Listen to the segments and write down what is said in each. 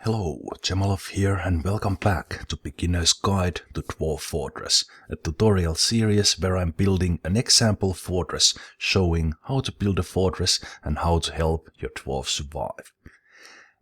Hello, Zemalf here and welcome back to Beginner's Guide to Dwarf Fortress, a tutorial series where I'm building an example fortress showing how to build a fortress and how to help your dwarves survive.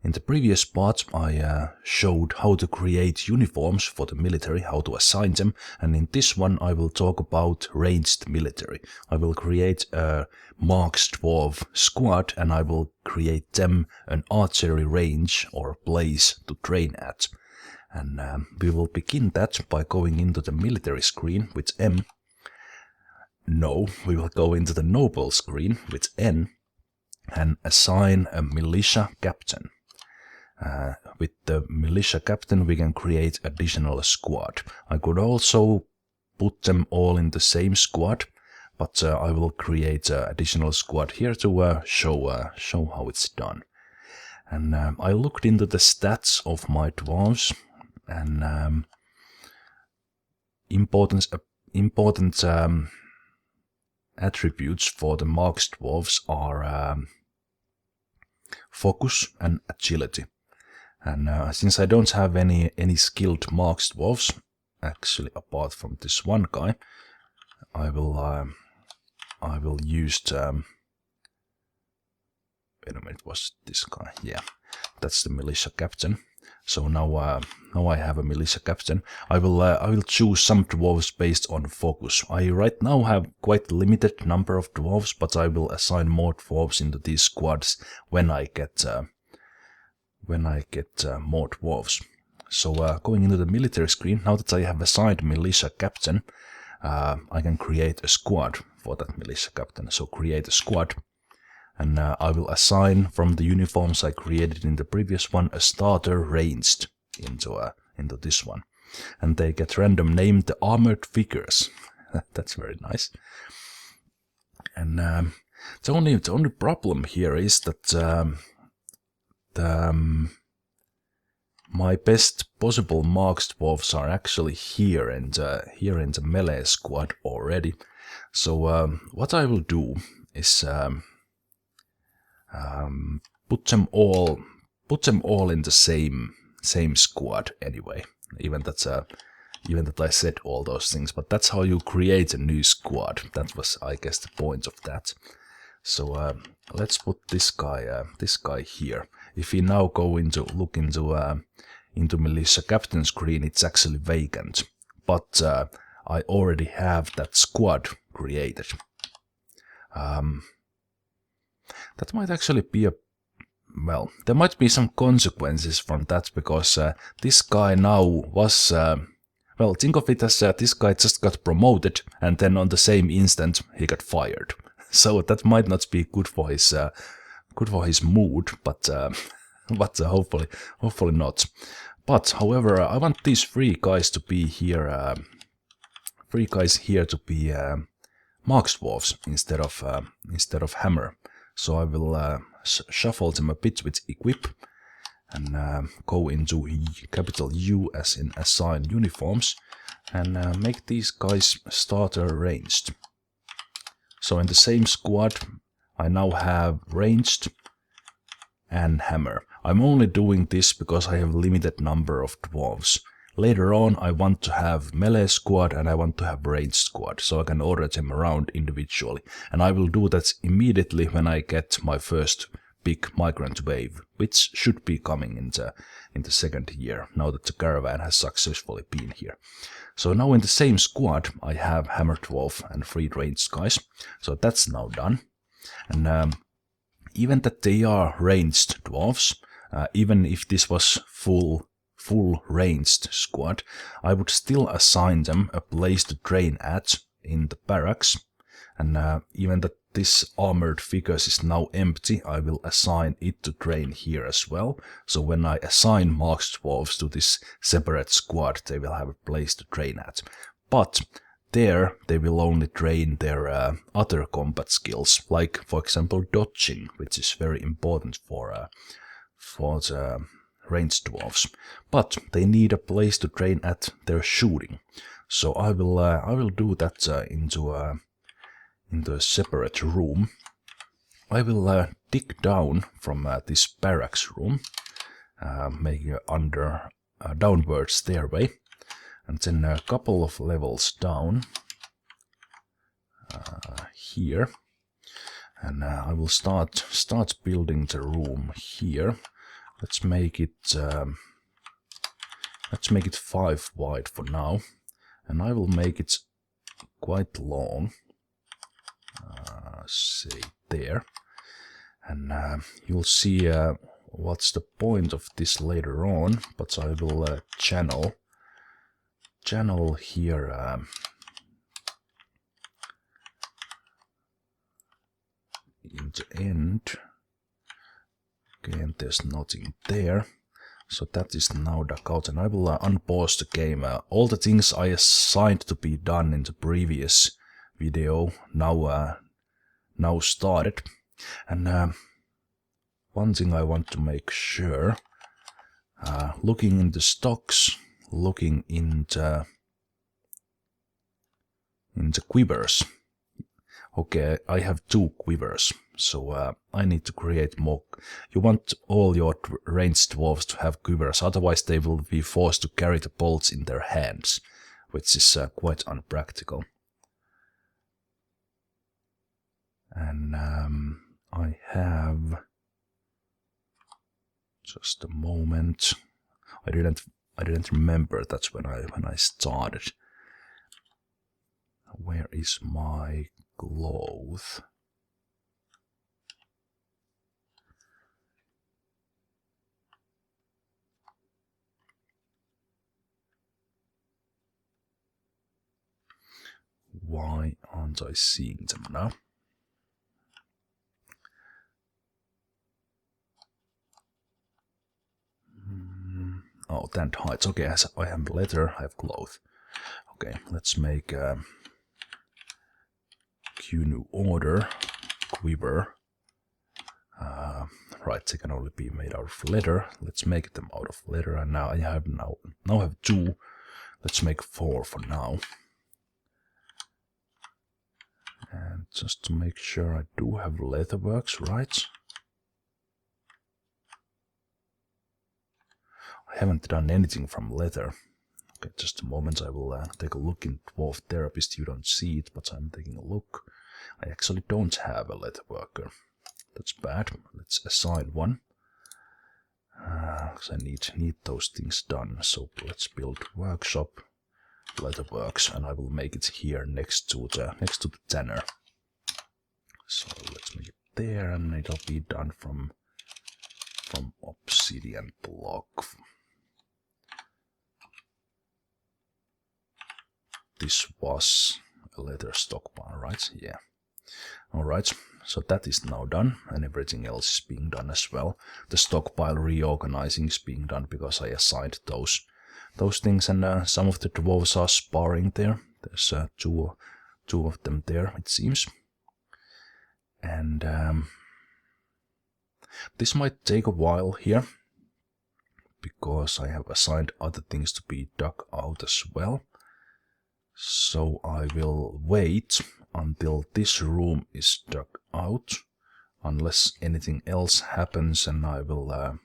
In the previous part I showed how to create uniforms for the military, how to assign them, and in this one I will talk about ranged military. I will create a Marks Dwarf squad and I will create them an archery range or place to train at. And we will begin that by going into the military screen with M. No, we will go into the noble screen with N and assign a militia captain. With the militia captain we can create additional squad. I could also put them all in the same squad, but I will create an additional squad here to show how it's done. And I looked into the stats of my dwarves, and important attributes for the Marks dwarves are focus and agility. And since I don't have any skilled Marks dwarves, actually apart from this one guy, I will use wait a minute, was this guy? Yeah, that's the militia captain. So now I have a militia captain. I will choose some dwarves based on focus. I right now have quite limited number of dwarves, but I will assign more dwarves into these squads when I get more dwarves. So going into the military screen, now that I have assigned militia captain, I can create a squad for that militia captain. So create a squad, and I will assign from the uniforms I created in the previous one a starter ranged into this one, and they get random named the armored figures. That's very nice. And the only problem here is that my best possible Marks dwarves are actually here in the melee squad already. So what I will do is put them all in the same squad anyway. Even that I said all those things, but that's how you create a new squad. That was, I guess, the point of that. So let's put this guy here. If we now go look into militia captain screen, it's actually vacant. But I already have that squad created. That might actually be well, there might be some consequences from that, because this guy now was well, think of it as this guy just got promoted and then on the same instant he got fired. So that might not be good for his mood, but hopefully not. But however, I want these three guys to be here. To be Marks dwarves instead of hammer. So I will shuffle them a bit with equip and go into capital U as in assign uniforms and make these guys starter ranged. So in the same squad I now have ranged and hammer. I'm only doing this because I have limited number of dwarves. Later on I want to have melee squad and I want to have ranged squad, so I can order them around individually. And I will do that immediately when I get my first big migrant wave, which should be coming in the second year, now that the caravan has successfully been here. So now in the same squad I have hammer dwarf and 3 ranged guys, so that's now done. And even that they are ranged dwarves, even if this was full ranged squad, I would still assign them a place to train at in the barracks. And even that this armored figures is now empty, I will assign it to train here as well. So when I assign Marks dwarves to this separate squad, they will have a place to train at. But there they will only train their other combat skills, like for example dodging, which is very important for the ranged dwarves. But they need a place to train at their shooting. So I will do that into a separate room. I will dig down from this barracks room making an downward stairway, and then a couple of levels down here, and I will start building the room here. Let's make it 5 wide for now, and I will make it quite long, say there, and you'll see what's the point of this later on, but I will channel here in the end. Again, there's nothing there, so that is now dug out, and I will unpause the game. All the things I assigned to be done in the previous video now started, and one thing I want to make sure, looking in the stocks, looking in the quivers. Okay, I have 2 quivers, so I need to create more. You want all your ranged dwarves to have quivers, otherwise they will be forced to carry the bolts in their hands, which is quite unpractical. And I have just a moment. I didn't remember that's when I started. Where is my cloth? Why aren't I seeing them now? Oh, tent heights. Okay, I have leather, I have cloth. Okay, let's make new order quiver. Right, they can only be made out of leather. Let's make them out of leather, and now I have now have 2. Let's make 4 for now. And just to make sure I do have leatherworks, right? I haven't done anything from leather. Okay, just a moment, I will take a look in Dwarf Therapist. You don't see it, but I'm taking a look. I actually don't have a leatherworker. That's bad. Let's assign one. Because I need those things done. So let's build workshop, leatherworks, and I will make it here next to the tanner. So let's make it there, and it'll be done from obsidian block. This was a leather stockpile, right? Yeah. Alright, so that is now done, and everything else is being done as well. The stockpile reorganizing is being done because I assigned those things, and some of the dwarves are sparring there. There's two of them there, it seems. And this might take a while here, because I have assigned other things to be dug out as well. So I will wait until this room is dug out, unless anything else happens, and I will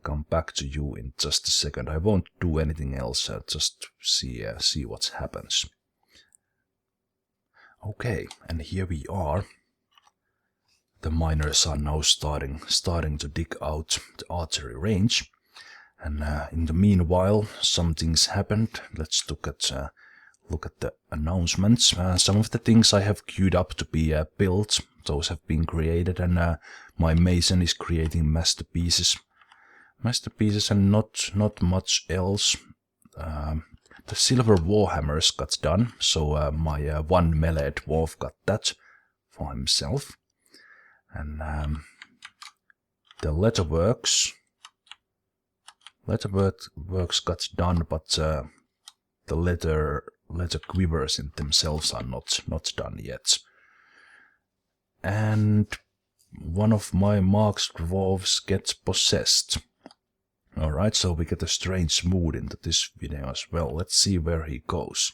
come back to you in just a second. I won't do anything else, just see what happens. Okay, and here we are. The miners are now starting to dig out the archery range. And in the meanwhile, some things happened. Let's look at the announcements. Some of the things I have queued up to be built, those have been created, and my mason is creating masterpieces, and not much else. The silver warhammers got done, so my 1 melee dwarf got that for himself, and the leatherworks got done, but the leather quivers in themselves are not done yet. And one of my marks dwarves gets possessed. Alright, so we get a strange mood into this video as well. Let's see where he goes.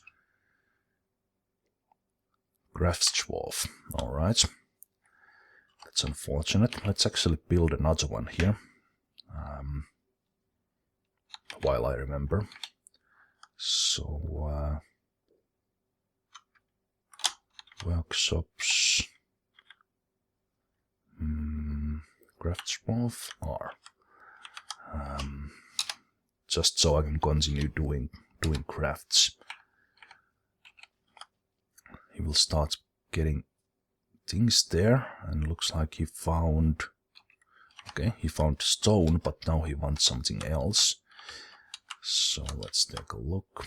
Crafts dwarf. Alright. That's unfortunate. Let's actually build another one here. while I remember. So workshops, craftsmith R. Just so I can continue doing crafts. He will start getting things there, and looks like he found. Okay, he found stone, but now he wants something else. So let's take a look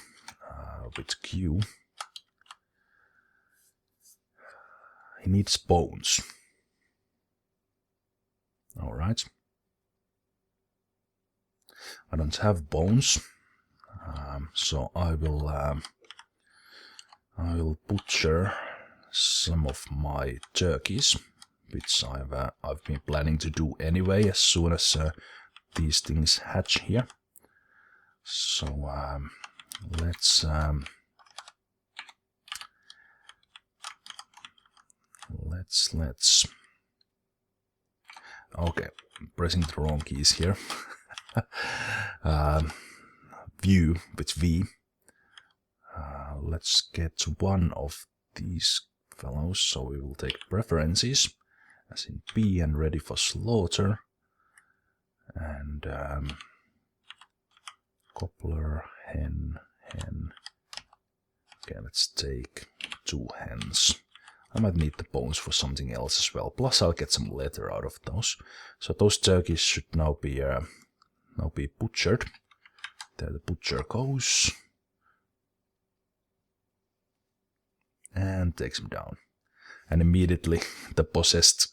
with Q. He needs bones. All right. I don't have bones, so I will butcher some of my turkeys, which I've been planning to do anyway as soon as these things hatch here. So let's okay, I'm pressing the wrong keys here. View with V. Let's get one of these fellows, so we will take preferences as in B and ready for slaughter, and cobbler, hen. Okay, let's take 2 hens. I might need the bones for something else as well, plus I'll get some leather out of those. So those turkeys should now be butchered. There the butcher goes. And takes him down. And immediately the possessed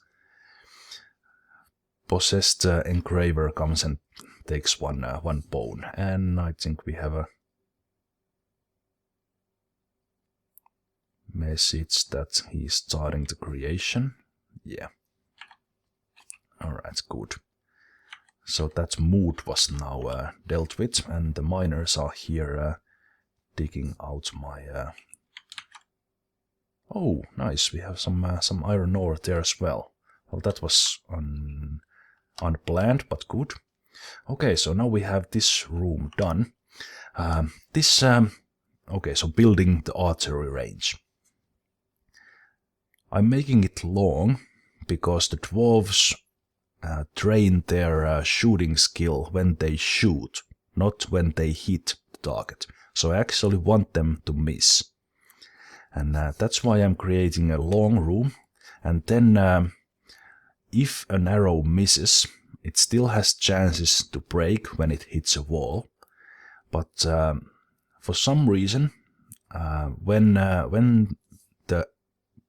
engraver comes and takes one bone. And I think we have a message that he's starting the creation. Yeah. Alright, good. So that mood was now dealt with, and the miners are here digging out my... Oh, nice, we have some iron ore there as well. Well, that was unplanned, but good. Okay, so now we have this room done. Okay, so building the archery range. I'm making it long because the dwarves train their shooting skill when they shoot, not when they hit the target. So I actually want them to miss. And that's why I'm creating a long room. And then if an arrow misses, it still has chances to break when it hits a wall. But for some reason, when the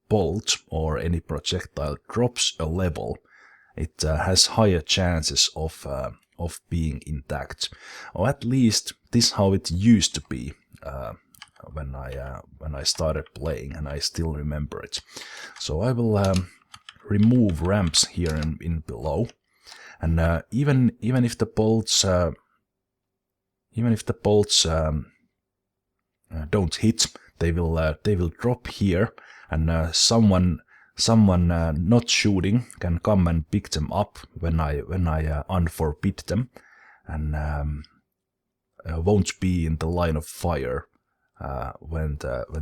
bolt or any projectile drops a level, it has higher chances of being intact, or at least this is how it used to be when I started playing, and I still remember it. So I will remove ramps here in below, and even if the bolts don't hit, they will drop here, and someone not shooting can come and pick them up when I unforbid them, and won't be in the line of fire when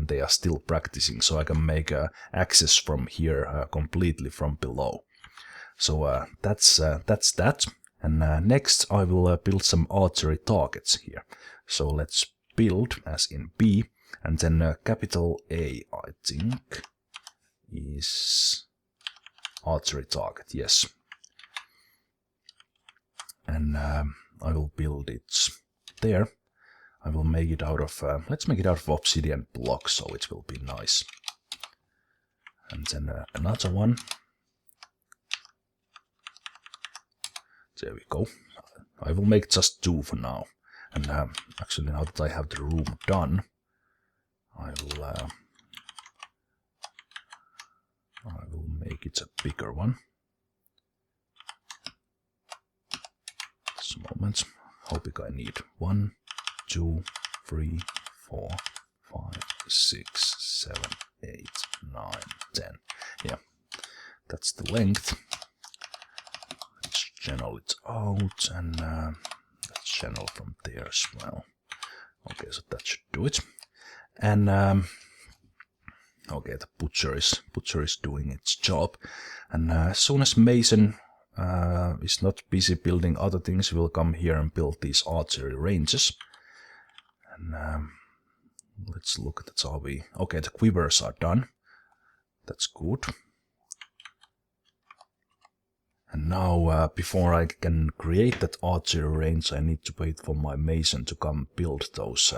they are still practicing. So I can make access from here completely from below. So that's that. And next I will build some archery targets here. So let's build as in B, and then capital A, I think, is archery target, yes. And I will build it there. I will make it out of, let's make it out of obsidian blocks, so it will be nice. And then another one. There we go. I will make just 2 for now. And actually, now that I have the room done, I will make it a bigger one. Just a moment. How big I need? 1, 2, 3, 4, 5, 6, 7, 8, 9, 10. Yeah, that's the length. Let's channel it out, and let's channel from there as well. Okay, so that should do it. And okay, the butcher is doing its job. And as soon as Mason is not busy building other things, we'll come here and build these archery ranges. And let's look at that. Are we okay? The quivers are done. That's good. And now, before I can create that archery range, I need to wait for my mason to come build those.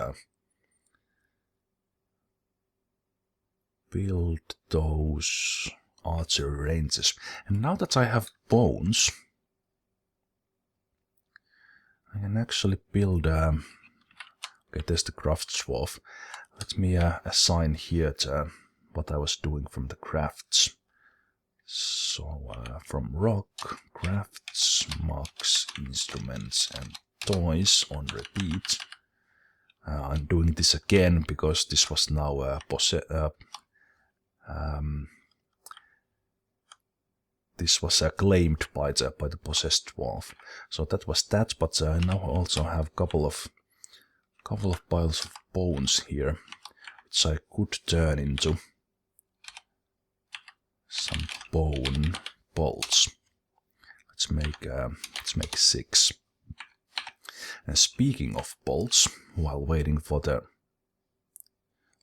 Archery ranges. And now that I have bones, I can actually build. Okay, there's the crafts dwarf. Let me assign here to what I was doing from the crafts. So from rock, crafts, mugs, instruments, and toys on repeat. I'm doing this again because this was now this was claimed by the possessed dwarf. So that was that, but I now also have a couple of piles of bones here, which I could turn into some bone bolts. Let's make 6. And speaking of bolts, while waiting for the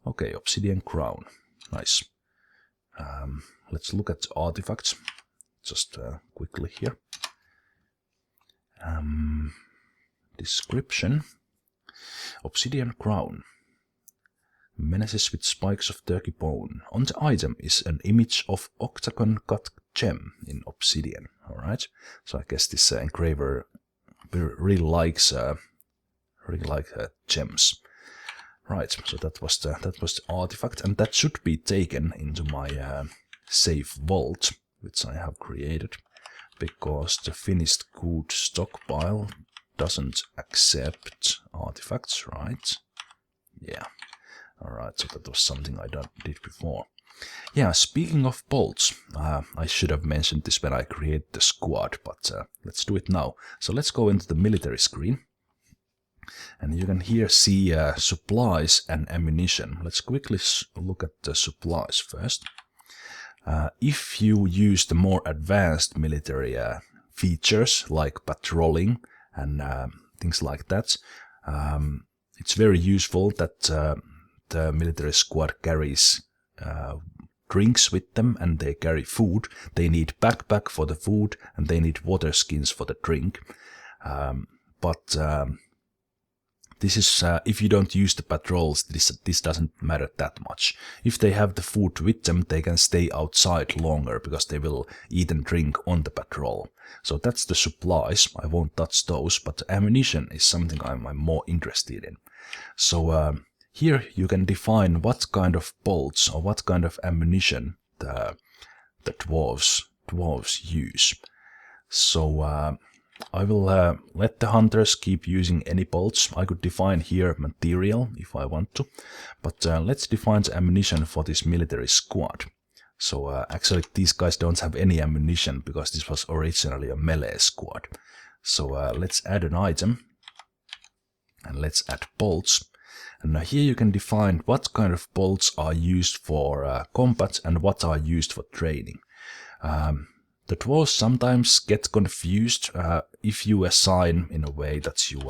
obsidian crown, nice. Let's look at artifacts just quickly here. Description: obsidian crown. Menaces with spikes of turkey bone. On the item is an image of octagon cut gem in obsidian. Alright, so I guess this engraver really likes gems. Right, so that was the artifact, and that should be taken into my safe vault, which I have created, because the finished good stockpile doesn't accept artifacts, right? Yeah. Alright, so that was something I did before. Yeah, speaking of bolts, I should have mentioned this when I created the squad, but let's do it now. So let's go into the military screen. And you can here see supplies and ammunition. Let's quickly look at the supplies first. If you use the more advanced military features like patrolling and things like that, it's very useful that the military squad carries drinks with them, and they carry food. They need backpack for the food, and they need water skins for the drink. But this is if you don't use the patrols, this doesn't matter that much. If they have the food with them, they can stay outside longer because they will eat and drink on the patrol. So that's the supplies. I won't touch those, but the ammunition is something I'm more interested in. So here you can define what kind of bolts or what kind of ammunition the dwarves use. So I will let the hunters keep using any bolts. I could define here material if I want to, but let's define the ammunition for this military squad. So actually these guys don't have any ammunition because this was originally a melee squad. So let's add an item and let's add bolts. And now here you can define what kind of bolts are used for combat and what are used for training. The dwarves sometimes get confused if you assign in a way that you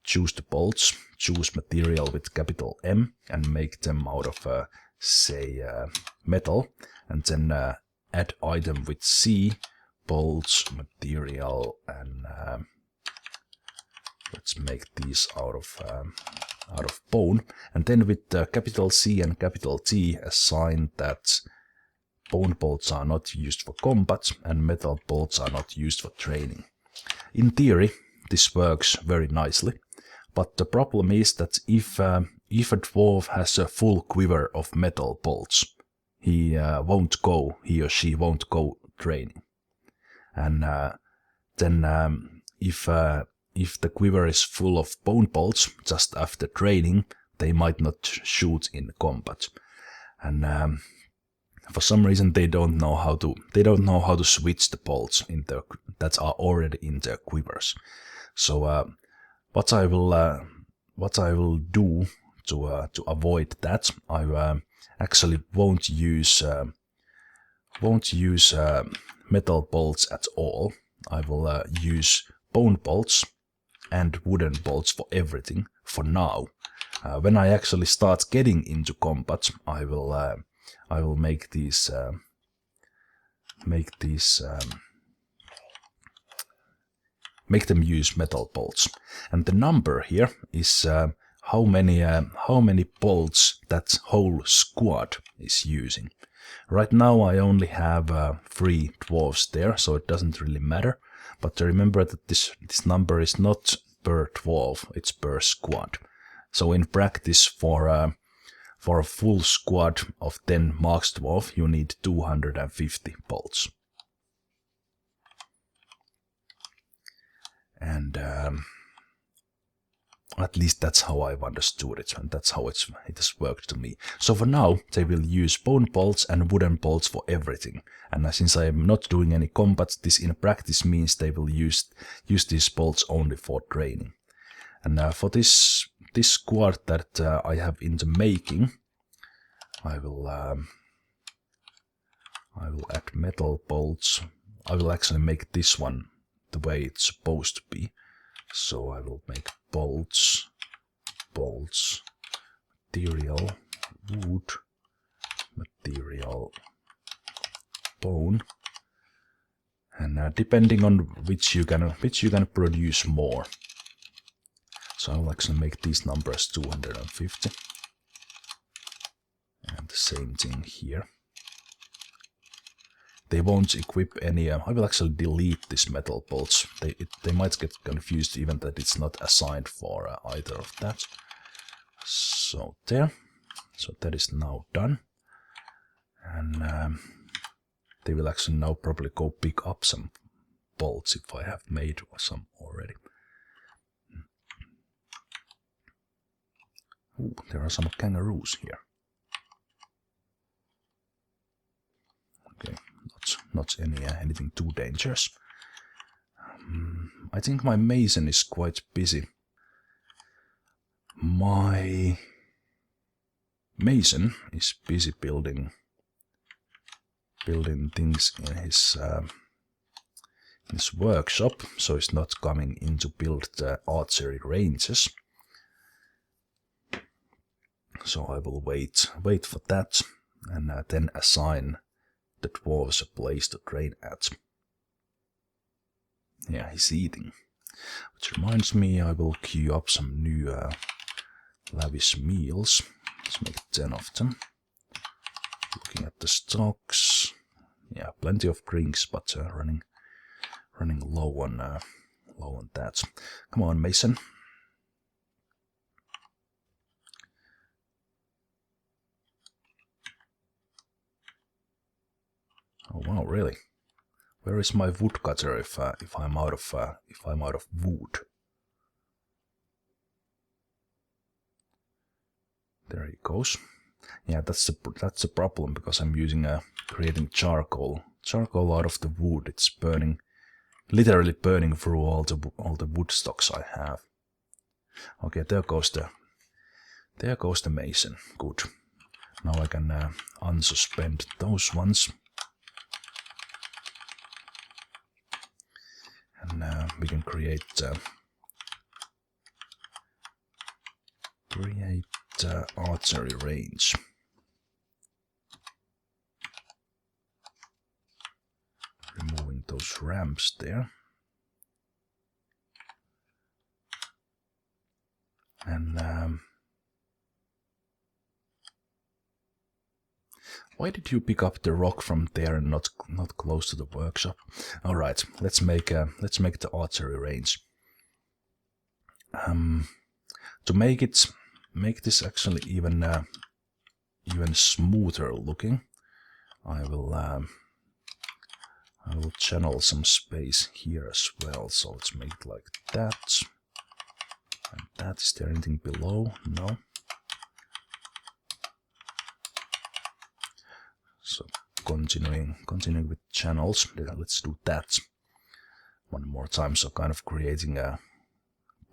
choose the bolts, choose material with capital M and make them out of, say, metal, and then add item with C, bolts, material, and let's make these out of bone, and then with capital C and capital T assign that bone bolts are not used for combat and metal bolts are not used for training. In theory, this works very nicely, but the problem is that if a dwarf has a full quiver of metal bolts, he or she won't go training. And then if the quiver is full of bone bolts just after training, they might not shoot in combat. And For some reason they don't know how to switch the bolts in the that are already in their quivers. So what I will do to avoid that, I actually won't use metal bolts at all. I will use bone bolts and wooden bolts for everything for now. When I actually start getting into combat, I will make these make them use metal bolts. And the number here is how many bolts that whole squad is using. Right now I only have 3 dwarves there, so it doesn't really matter. But remember that this number is not per dwarf, it's per squad. So in practice, for a full squad of 10 Marks Dwarf, you need 250 bolts. And at least that's how I've understood it, and that's how it has worked to me. So for now, they will use bone bolts and wooden bolts for everything. And since I am not doing any combat, this in practice means they will use these bolts only for training. And for this squad that I have in the making, I will add metal bolts. I will actually make this one the way it's supposed to be. So I will make bolts, material, wood, material, bone, and depending on which you can produce more. So I'll actually make these numbers 250, and the same thing here. They won't equip any. I will actually delete these metal bolts. They might get confused even that it's not assigned for either of that. So there. So that is now done. And they will actually now probably go pick up some bolts if I have made some already. Ooh, there are some kangaroos here. Okay. Not anything too dangerous. I think my mason is quite busy. My mason is busy building things in his workshop, so he's not coming in to build the archery ranges. So I will wait for that, and then assign the dwarves a place to train at. Yeah, he's eating. Which reminds me, I will queue up some new lavish meals. Let's make 10 of them. Looking at the stocks. Yeah, plenty of drinks, but running low on that. Come on, Mason. Oh wow, really? Where is my woodcutter if I'm out of wood? There he goes. Yeah, that's the problem, because I'm using creating charcoal out of the wood. It's burning, literally burning through all the wood stocks I have. Okay, there goes the mason. Good. Now I can unsuspend those ones. And we can create archery range. Removing those ramps there. And why did you pick up the rock from there and not close to the workshop? All right, let's make the archery range. To make this actually even smoother looking, I will channel some space here as well. So let's make it like that. And that, is there anything below? No. So continuing with channels. Let's do that one more time. So kind of creating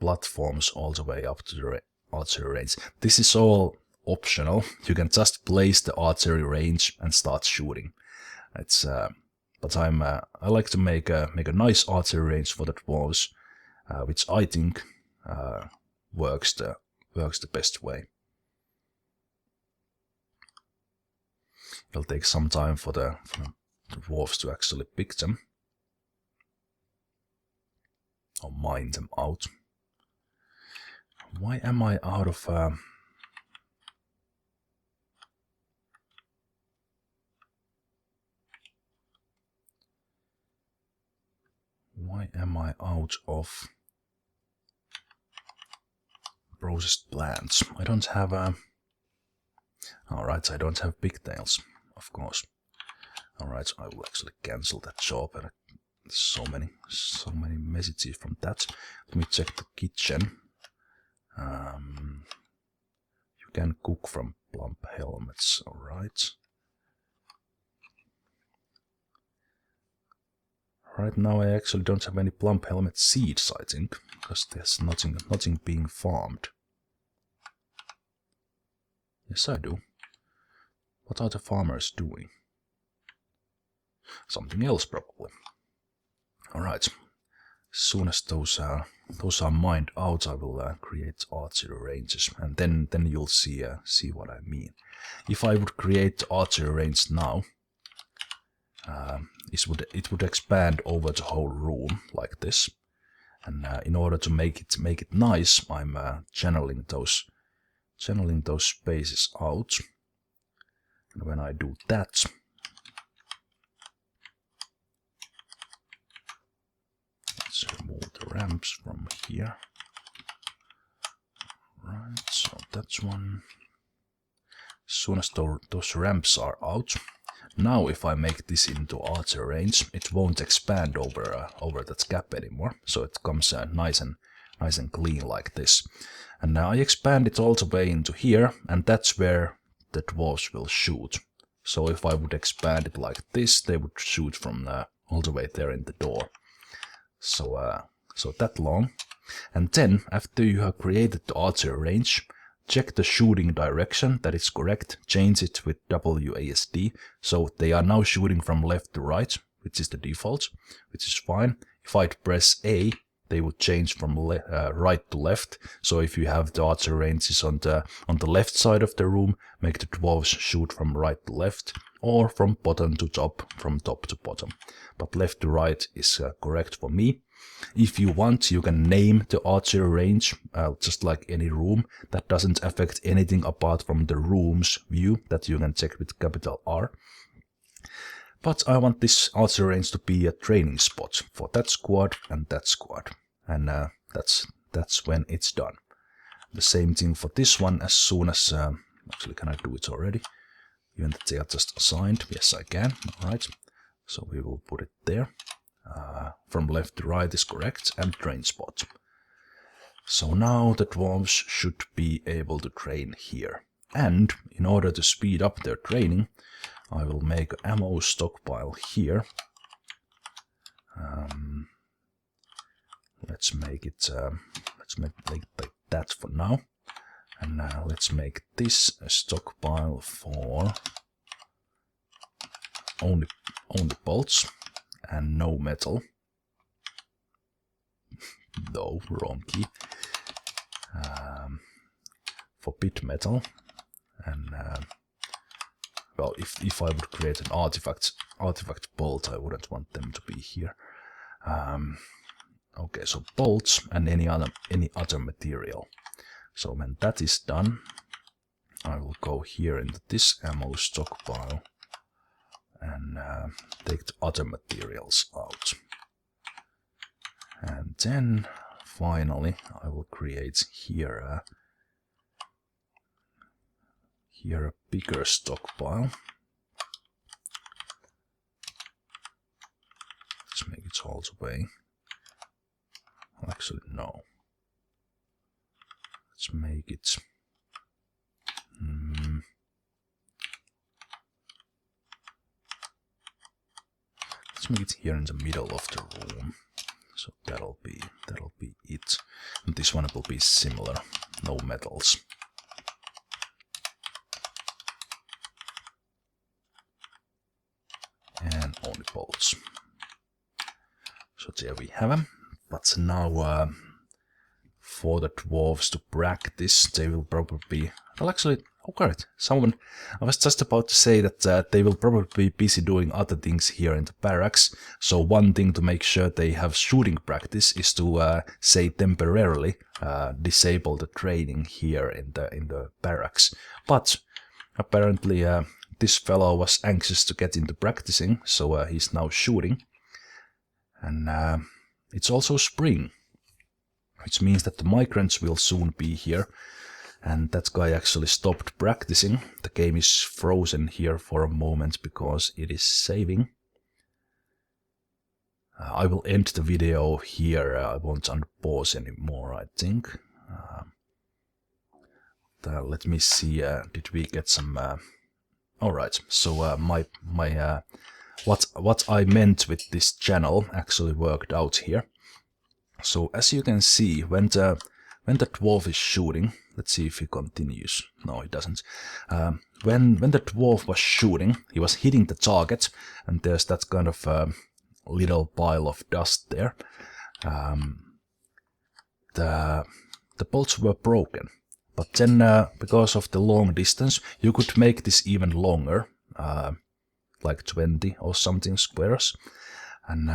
platforms all the way up to the archery range. This is all optional. You can just place the archery range and start shooting. It's but I like to make a nice archery range for the dwarves, which I think works the best way. It'll take some time for the dwarves to actually pick them or mine them out. Why am I out of processed plants? I don't have alright, I don't have pigtails, of course. Alright, I will actually cancel that job. And so many messages from that. Let me check the kitchen. You can cook from plump helmets, alright. Right now I actually don't have any plump helmet seeds, I think, because there's nothing being farmed. Yes, I do. What are the farmers doing? Something else, probably. Alright. As soon as those are mined out, I will create archery ranges, and then you'll see what I mean. If I would create the archery range now, it would expand over the whole room like this. And in order to make it nice, I'm channeling those spaces out. And when I do that, let's remove the ramps from here. Right, so that's one. As soon as those ramps are out, now if I make this into archer range, it won't expand over that gap anymore. So it comes nice and clean like this. And now I expand it all the way into here, and that's where the dwarves will shoot. So if I would expand it like this, they would shoot from all the way there in the door. So that long. And then, after you have created the archer range, check the shooting direction, that is correct, change it with WASD, so they are now shooting from left to right, which is the default, which is fine. If I'd press A, they would change from right to left, so if you have the archer ranges on the left side of the room, make the dwarves shoot from right to left, or from bottom to top, from top to bottom. But left to right is correct for me. If you want, you can name the archery range, just like any room. That doesn't affect anything apart from the room's view that you can check with capital R. But I want this archery range to be a training spot for that squad and that squad. And that's when it's done. The same thing for this one. As soon as... actually, can I do it already? Even that they are just assigned. Yes, I can. Alright. So we will put it there. From left to right is correct, and train spot. So now the dwarves should be able to train here. And in order to speed up their training, I will make an ammo stockpile here. Let's make it like that for now. And let's make this a stockpile for only bolts. And no metal. No, wrong key. For bit metal. And well, if I would create an artifact bolt, I wouldn't want them to be here. Okay, so bolts and any other material. So when that is done, I will go here into this ammo stockpile and take the other materials out. And then finally I will create here a bigger stockpile. Let's make it all the way. Actually, no. Let's make it let's make it here in the middle of the room. So that'll be it. And this one will be similar, no metals. And only bolts. So there we have them. But now for the dwarves to practice, they will probably be... Well, actually, oh correct, I was just about to say that they will probably be busy doing other things here in the barracks. So one thing to make sure they have shooting practice is to say temporarily disable the training here in the barracks. But apparently this fellow was anxious to get into practicing, so he's now shooting. And it's also spring, which means that the migrants will soon be here. And that guy actually stopped practicing. The game is frozen here for a moment because it is saving. I will end the video here. I won't unpause anymore, I think. Let me see, did we get some... Alright, so what I meant with this channel actually worked out here. So as you can see, when the dwarf is shooting, let's see if he continues. No, he doesn't. When the dwarf was shooting, he was hitting the target, and there's that kind of little pile of dust there. The bolts were broken, but then because of the long distance, you could make this even longer, like 20 or something squares, and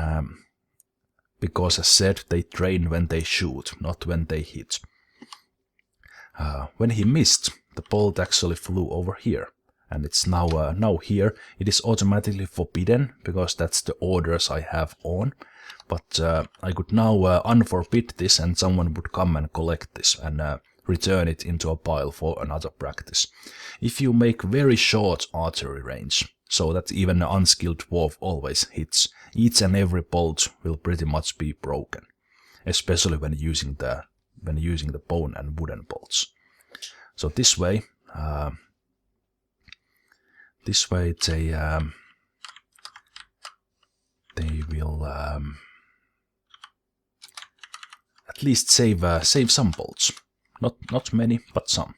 because as said, they train when they shoot, not when they hit. When he missed, the bolt actually flew over here, and it's now here. It is automatically forbidden because that's the orders I have on. But I could now unforbid this, and someone would come and collect this and return it into a pile for another practice. If you make very short archery range, so that even an unskilled dwarf always hits, each and every bolt will pretty much be broken, especially when using the bone and wooden bolts. So this way they will at least save some bolts. Not many, but some.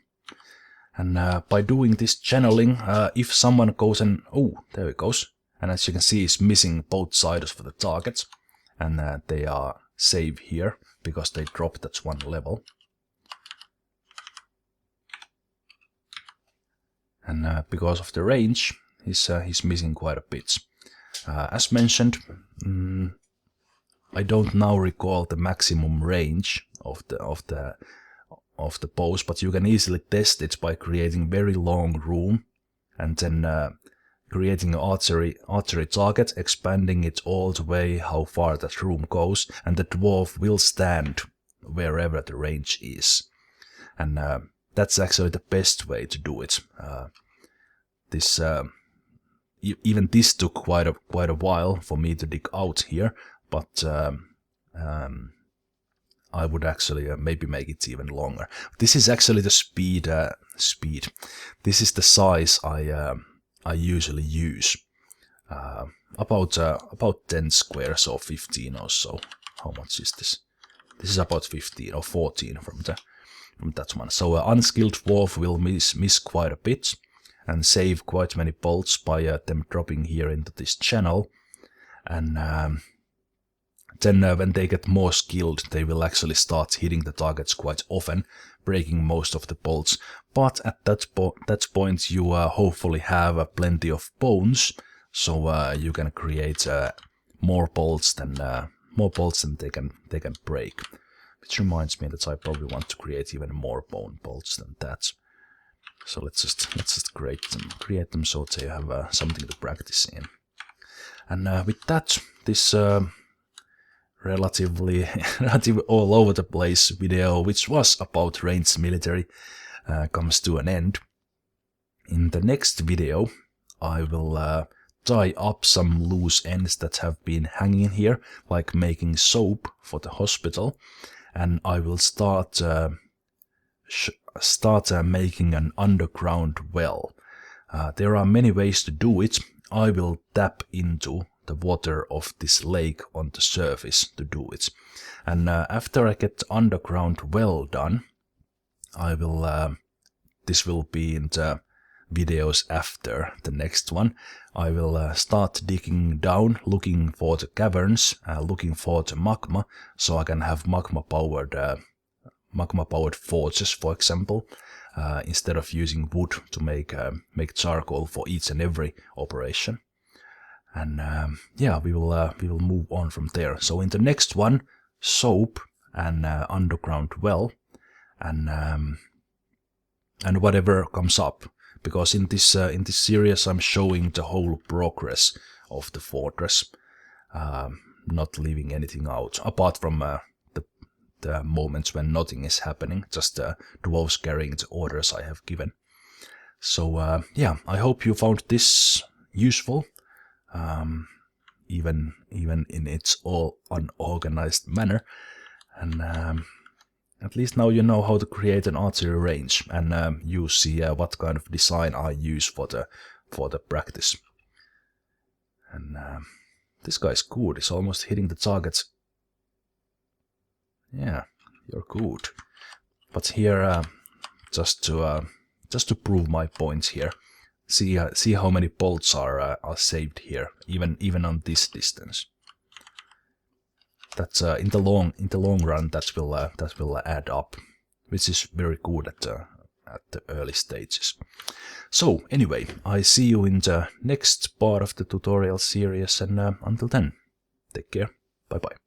And by doing this channeling, if someone goes and... Oh, there it goes. And as you can see, it's missing both sides for the target. And they are safe here, because they dropped at one level. And because of the range, he's missing quite a bit. As mentioned, I don't now recall the maximum range of the bows, but you can easily test it by creating very long room and then creating an archery target, expanding it all the way how far that room goes, and the dwarf will stand wherever the range is. And that's actually the best way to do it. Even this took quite a while for me to dig out here, but I would actually maybe make it even longer. This is actually the speed. This is the size I usually use. About 10 squares or 15 or so. How much is this? This is about 15 or 14 from that one. So unskilled dwarf will miss quite a bit and save quite many bolts by them dropping here into this channel. And then when they get more skilled, they will actually start hitting the targets quite often, breaking most of the bolts. But at that point you hopefully have plenty of bones, so you can create more bolts than they can break. Which reminds me that I probably want to create even more bone bolts than that. So let's just create them so they have something to practice in. And with that, this relatively all over the place video, which was about ranged military, comes to an end. In the next video, I will tie up some loose ends that have been hanging here, like making soap for the hospital, and I will start making an underground well. There are many ways to do it. I will tap into the water of this lake on the surface to do it. And after I get underground well done, I will this will be in the videos after the next one. I will start digging down, looking for the caverns, looking for the magma, so I can have magma powered forges, for example, instead of using wood to make charcoal for each and every operation. And yeah, we will move on from there. So in the next one, soap and underground well, and whatever comes up, because in this series I'm showing the whole progress of the fortress, not leaving anything out apart from the moments when nothing is happening, just dwarves carrying the orders I have given. So yeah, I hope you found this useful, even in its all unorganized manner, and at least now you know how to create an archery range, and you see what kind of design I use for the practice. And this guy's good. He's almost hitting the targets. Yeah, you're good. But here, just to prove my points here, see how many bolts are saved here, even on this distance. That's in the long run that will add up, which is very good at the early stages. So anyway, I see you in the next part of the tutorial series, and until then, take care. Bye bye.